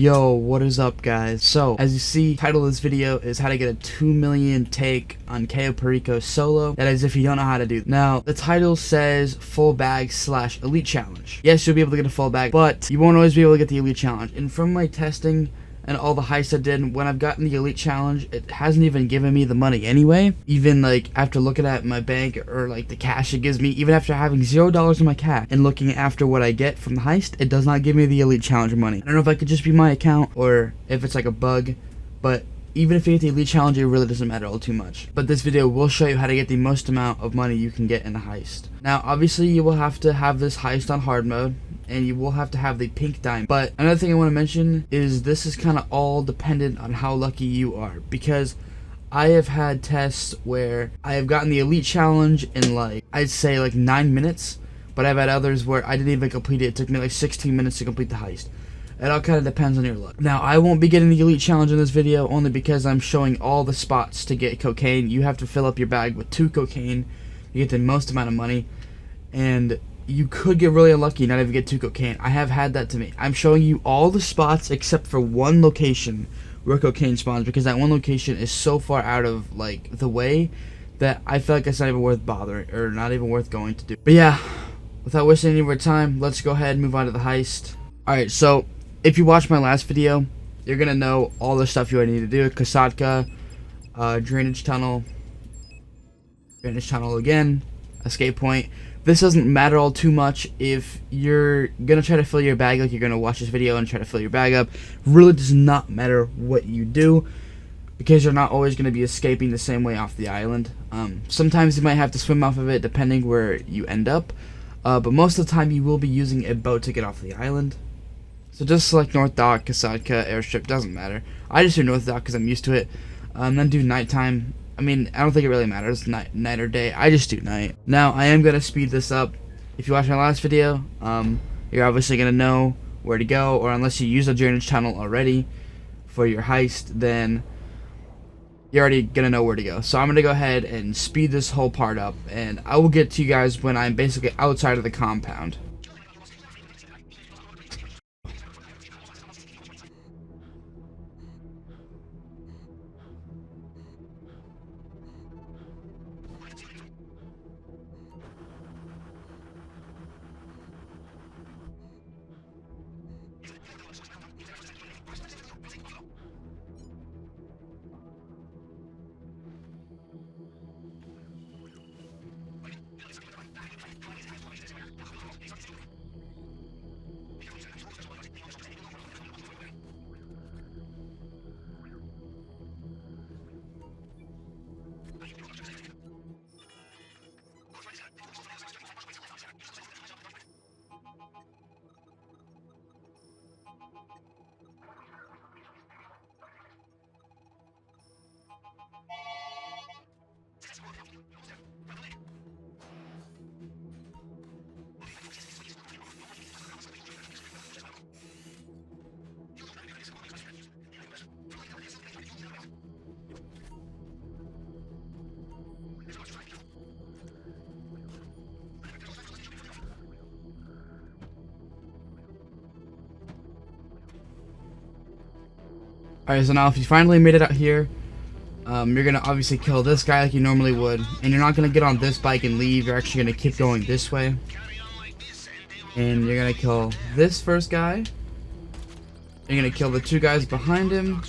Yo, what is up, guys? So, as you see, title of this video is how to get a 2 million take on Cayo Perico solo. That is if you don't know how to do. Now, the title says full bag / elite challenge. Yes, you'll be able to get a full bag, but you won't always be able to get the elite challenge. And from my testing and all the heists I did, when I've gotten the elite challenge, it hasn't even given me the money anyway. Even like after looking at my bank or like the cash it gives me, even after having $0 in my cash and looking after what I get from the heist, it does not give me the elite challenge money. I don't know if it could just be my account or if it's like a bug, but even if you get the elite challenge, it really doesn't matter all too much. But this video will show you how to get the most amount of money you can get in a heist. Now, obviously, you will have to have this heist on hard mode, and you will have to have the pink dime. But another thing I want to mention is this is kind of all dependent on how lucky you are, because I have had tests where I have gotten the elite challenge in like, I'd say like 9 minutes, but I've had others where I didn't even complete it. It took me like 16 minutes to complete the heist. It all kind of depends on your luck. Now, I won't be getting the elite challenge in this video only because I'm showing all the spots to get cocaine. You have to fill up your bag with 2 cocaine to get the most amount of money, and you could get really unlucky and not even get 2 cocaine. I have had that to me. I'm showing you all the spots except for one location where cocaine spawns, because that one location is so far out of like the way that I feel like it's not even worth bothering, or not even worth going to do. But yeah, without wasting any more time, let's go ahead and move on to the heist. Alright, so if you watched my last video, you're gonna know all the stuff you need to do. Kasatka, drainage tunnel again, escape point. This doesn't matter all too much if you're gonna try to fill your bag, like you're gonna watch this video and try to fill your bag up. Really does not matter what you do, because you're not always gonna be escaping the same way off the island. Sometimes you might have to swim off of it depending where you end up, but most of the time you will be using a boat to get off the island. So just select North Dock, Kasatka, Airstrip, doesn't matter. I just do North Dock because I'm used to it. Then do nighttime. I mean, I don't think it really matters, night or day. I just do night. Now, I am going to speed this up. If you watched my last video, you're obviously going to know where to go, or unless you use a drainage tunnel already for your heist, then you're already going to know where to go. So I'm going to go ahead and speed this whole part up, and I will get to you guys when I'm basically outside of the compound. Alright, so now if you finally made it out here, you're going to obviously kill this guy like you normally would. And you're not going to get on this bike and leave. You're actually going to keep going this way. And you're going to kill this first guy. You're going to kill the 2 guys behind him.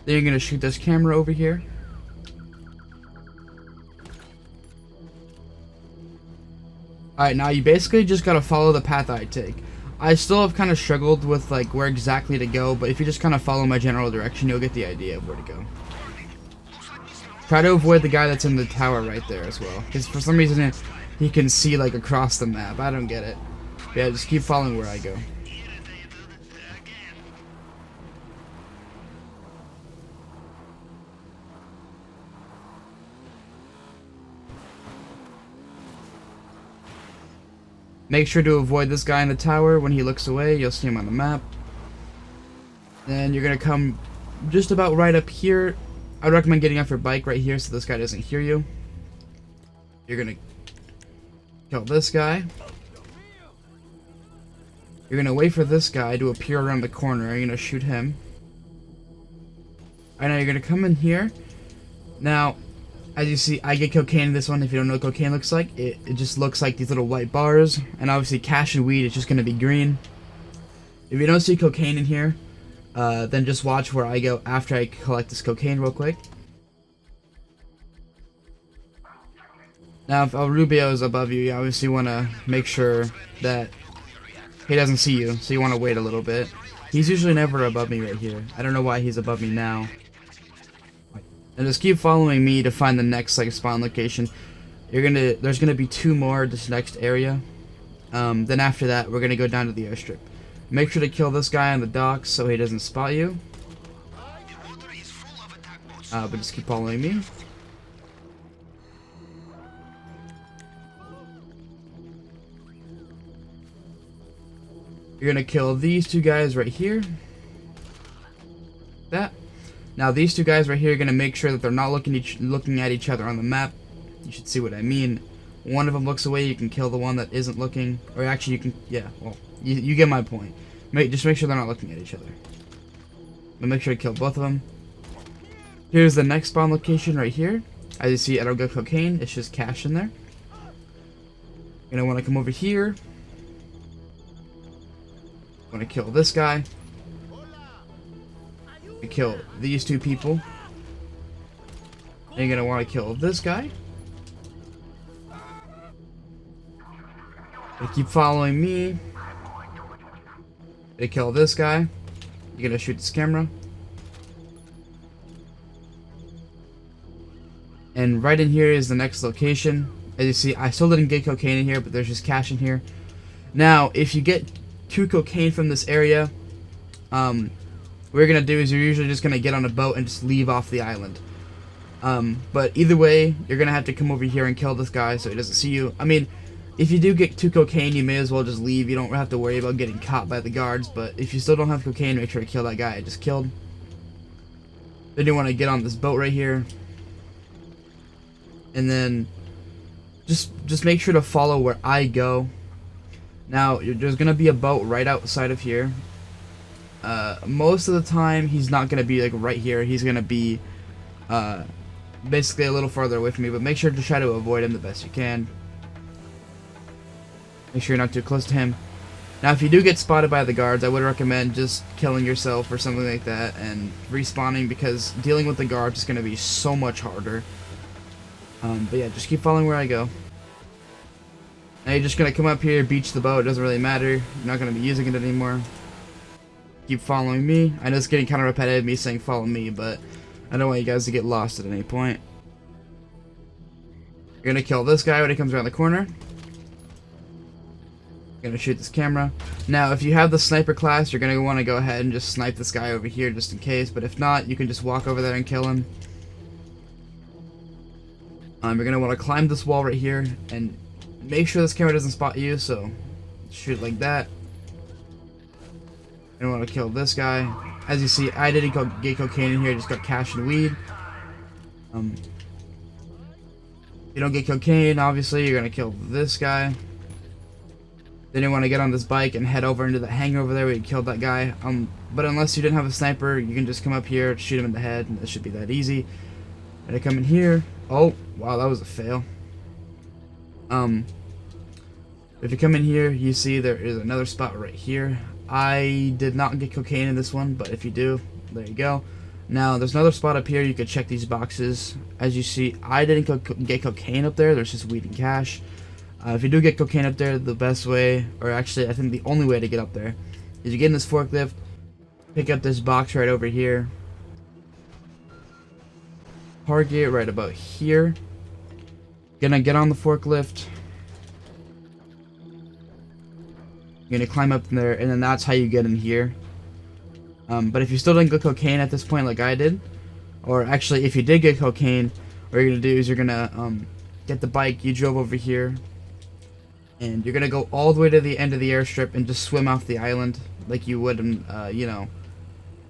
Then you're going to shoot this camera over here. Alright, now you basically just got to follow the path I take. I still have kind of struggled with like where exactly to go, but if you just kind of follow my general direction, you'll get the idea of where to go. Try to avoid the guy that's in the tower right there as well, because for some reason he can see like across the map. I don't get it. But yeah, just keep following where I go. Make sure to avoid this guy in the tower. When he looks away, you'll see him on the map. Then you're going to come just about right up here. I would recommend getting off your bike right here so this guy doesn't hear you. You're going to kill this guy. You're gonna wait for this guy to appear around the corner. You're gonna shoot him. I know you're gonna come in here. Now, as you see, I get cocaine in this one. If you don't know what cocaine looks like, it just looks like these little white bars. And obviously cash and weed is just gonna be green. If you don't see cocaine in here, then just watch where I go after I collect this cocaine real quick. Now, if El Rubio is above you, you obviously want to make sure that he doesn't see you, so you want to wait a little bit. He's usually never above me right here. I don't know why he's above me now. And just keep following me to find the next like spawn location. There's gonna be 2 more this next area. Then after that, we're gonna go down to the airstrip. Make sure to kill this guy on the docks so he doesn't spot you. But just keep following me. You're gonna kill these 2 guys right here. That. Now these 2 guys right here are gonna make sure that they're not looking at each other on the map. You should see what I mean. One of them looks away, you can kill the one that isn't looking. Or actually you can, yeah, well, you get my point. Just make sure they're not looking at each other. But make sure to kill both of them. Here's the next spawn location right here. As you see, I don't get cocaine, it's just cash in there. You're gonna wanna come over here. Want to kill this guy. You kill these 2 people. And you're gonna want to kill this guy. You keep following me. You kill this guy. You're gonna shoot this camera. And right in here is the next location. As you see, I still didn't get cocaine in here, but there's just cash in here. Now, if you get 2 cocaine from this area, what you're gonna do is you're usually just gonna get on a boat and just leave off the island. But either way, you're gonna have to come over here and kill this guy so he doesn't see you. I mean, if you do get 2 cocaine, you may as well just leave. You don't have to worry about getting caught by the guards. But if you still don't have cocaine, make sure to kill that guy I just killed. Then you want to get on this boat right here, and then just make sure to follow where I go. Now, there's going to be a boat right outside of here. Most of the time, he's not going to be like right here. He's going to be basically a little farther away from me, but make sure to try to avoid him the best you can. Make sure you're not too close to him. Now, if you do get spotted by the guards, I would recommend just killing yourself or something like that and respawning, because dealing with the guards is going to be so much harder. But yeah, just keep following where I go. Now you're just going to come up here, beach the boat, it doesn't really matter. You're not going to be using it anymore. Keep following me. I know it's getting kind of repetitive, me saying follow me, but I don't want you guys to get lost at any point. You're going to kill this guy when he comes around the corner. You're going to shoot this camera. Now, if you have the sniper class, you're going to want to go ahead and just snipe this guy over here just in case, but if not, you can just walk over there and kill him. You're going to want to climb this wall right here and make sure this camera doesn't spot you, so shoot like that. You're going to want to kill this guy. As you see, I didn't get cocaine in here, I just got cash and weed. If you don't get cocaine, obviously, you're going to kill this guy. Then you want to get on this bike and head over into the hangar over there where you killed that guy. But unless you didn't have a sniper, you can just come up here, shoot him in the head, and it should be that easy. And I come in here. Oh, wow, that was a fail. If you come in here, you see there is another spot right here. I did not get cocaine in this one, but if you do, there you go. Now, there's another spot up here. You could check these boxes. As you see, I didn't get cocaine up there. There's just weed and cash. If you do get cocaine up there, the best way, or actually I think the only way to get up there, is you get in this forklift, pick up this box right over here, park it right about here, gonna get on the forklift, you're gonna climb up there, and then that's how you get in here. But if you still didn't get cocaine at this point like I did, or actually if you did get cocaine, what you're gonna do is you're gonna get the bike you drove over here, and you're gonna go all the way to the end of the airstrip and just swim off the island like you would in, you know,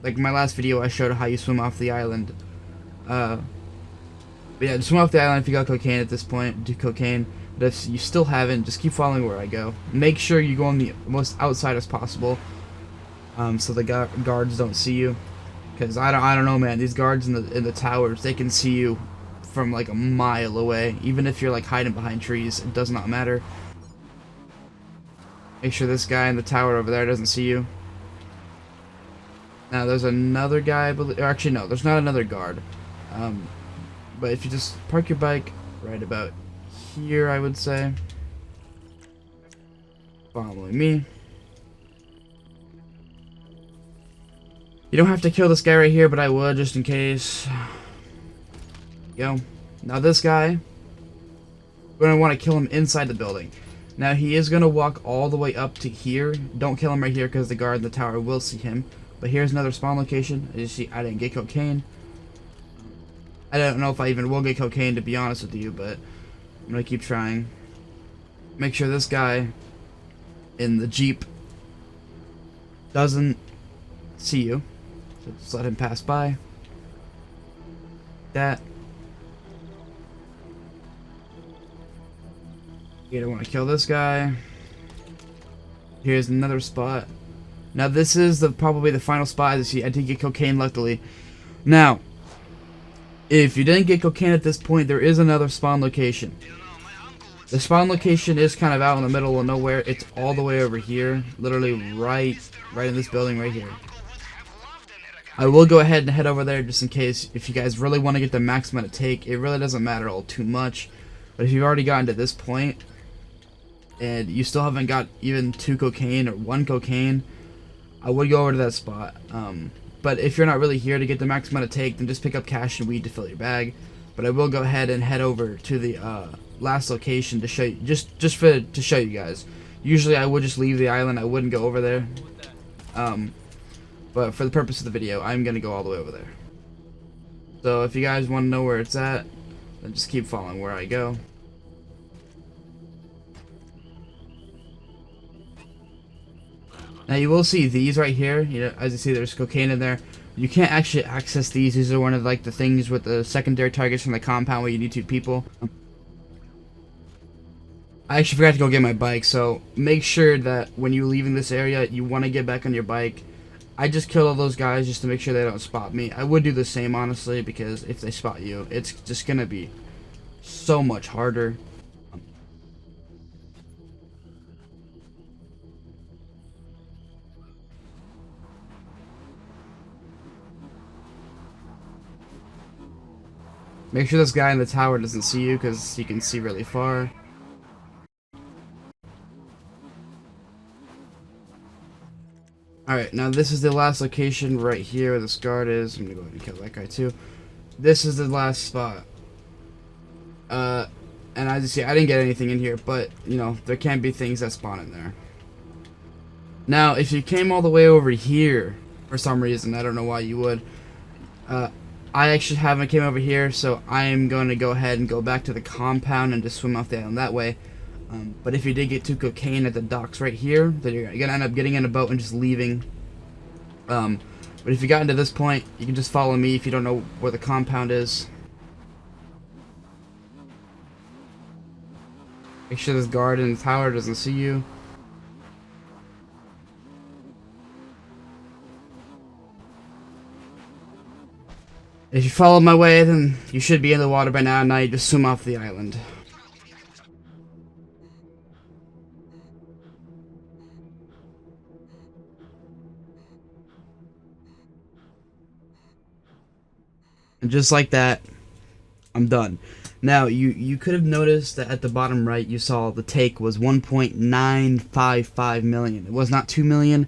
like in my last video I showed how you swim off the island. But yeah, just swim off the island if you got cocaine at this point. Do cocaine. But if you still haven't, just keep following where I go. Make sure you go on the most outside as possible, so the guards don't see you. Because I don't know, man. These guards in the towers, they can see you from like a mile away. Even if you're like hiding behind trees, it does not matter. Make sure this guy in the tower over there doesn't see you. Now there's another guy, or actually no, there's not another guard. But if you just park your bike right about here, I would say, following me. You don't have to kill this guy right here, but I would just in case. Go. Now this guy, we're gonna want to kill him inside the building. Now he is gonna walk all the way up to here. Don't kill him right here because the guard in the tower will see him. But here's another spawn location. As you see, I didn't get cocaine. I don't know if I even will get cocaine, to be honest with you, but I'm gonna keep trying. Make sure this guy in the Jeep doesn't see you. So just let him pass by. That. You don't want to kill this guy. Here's another spot. Now this is probably the final spot. As you see, I did get cocaine, luckily. Now, if you didn't get cocaine at this point, there is another spawn location. The spawn location is kind of out in the middle of nowhere. It's all the way over here, literally right in this building right here. I will go ahead and head over there just in case, if you guys really want to get the max amount of take. It really doesn't matter all too much. But if you've already gotten to this point and you still haven't got even 2 cocaine or 1 cocaine, I would go over to that spot. But if you're not really here to get the max amount of take, then just pick up cash and weed to fill your bag. But I will go ahead and head over to the last location to show you, to show you guys. Usually I would just leave the island. I wouldn't go over there. But for the purpose of the video, I'm gonna go all the way over there. So if you guys want to know where it's at, then just keep following where I go. Now you will see these right here. You know, as you see, there's cocaine in there. You can't actually access these. These are one of like the things with the secondary targets from the compound where you need 2 people. I actually forgot to go get my bike, so make sure that when you're leaving this area, you want to get back on your bike. I just killed all those guys just to make sure they don't spot me. I would do the same, honestly, because if they spot you, it's just gonna be so much harder. Make sure this guy in the tower doesn't see you, because he can see really far. Alright, now this is the last location right here where this guard is. I'm gonna go ahead and kill that guy too. This is the last spot. And as you see, I didn't get anything in here, but, you know, there can be things that spawn in there. Now, if you came all the way over here, for some reason, I don't know why you would, I actually haven't came over here, so I am going to go ahead and go back to the compound and just swim off the island that way. But if you did get 2 cocaine at the docks right here, then you're going to end up getting in a boat and just leaving. But if you got into this point, you can just follow me if you don't know where the compound is. Make sure this guard in the tower doesn't see you. If you follow my way, then you should be in the water by now. Now you just swim off the island. And just like that, I'm done. Now, you could have noticed that at the bottom right, you saw the take was 1.955 million. It was not 2 million.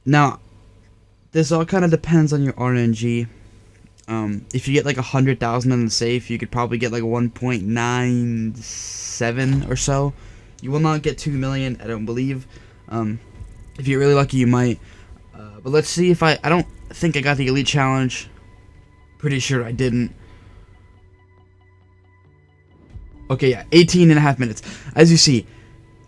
Now, this all kind of depends on your RNG. If you get like 100,000 in the safe, you could probably get like 1.97 or so. You will not get 2 million, I don't believe. If you're really lucky, you might. But let's see if I don't think I got the elite challenge. Pretty sure I didn't. Okay, yeah, 18.5 minutes. As you see,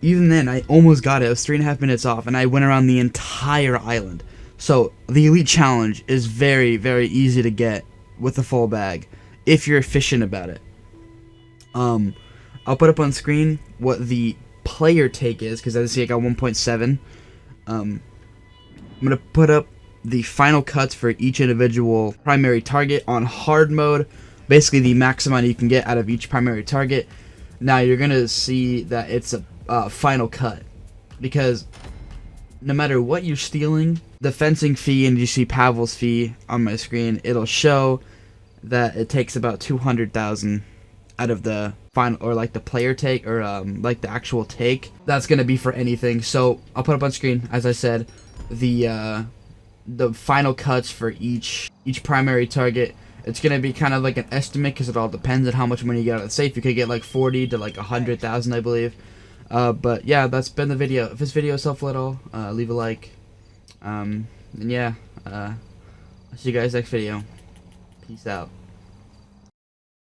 even then, I almost got it. It was 3.5 minutes off, and I went around the entire island. So, the elite challenge is very, very easy to get with a full bag, if you're efficient about it. I'll put up on screen what the player take is, because as you see I got 1.7. I'm gonna put up the final cuts for each individual primary target on hard mode, basically the max amount you can get out of each primary target. Now you're gonna see that it's a final cut, because no matter what you're stealing, the fencing fee, and you see Pavel's fee on my screen, it'll show that it takes about 200,000 out of the final, or like the player take, or like the actual take. That's gonna be for anything. So I'll put up on screen, as I said, the final cuts for each primary target. It's gonna be kind of like an estimate, because it all depends on how much money you get out of the safe. You could get like 40 to like 100,000, I believe. But yeah, that's been the video. If this video is helpful at all, leave a like. And yeah, I'll see you guys next video. Peace out.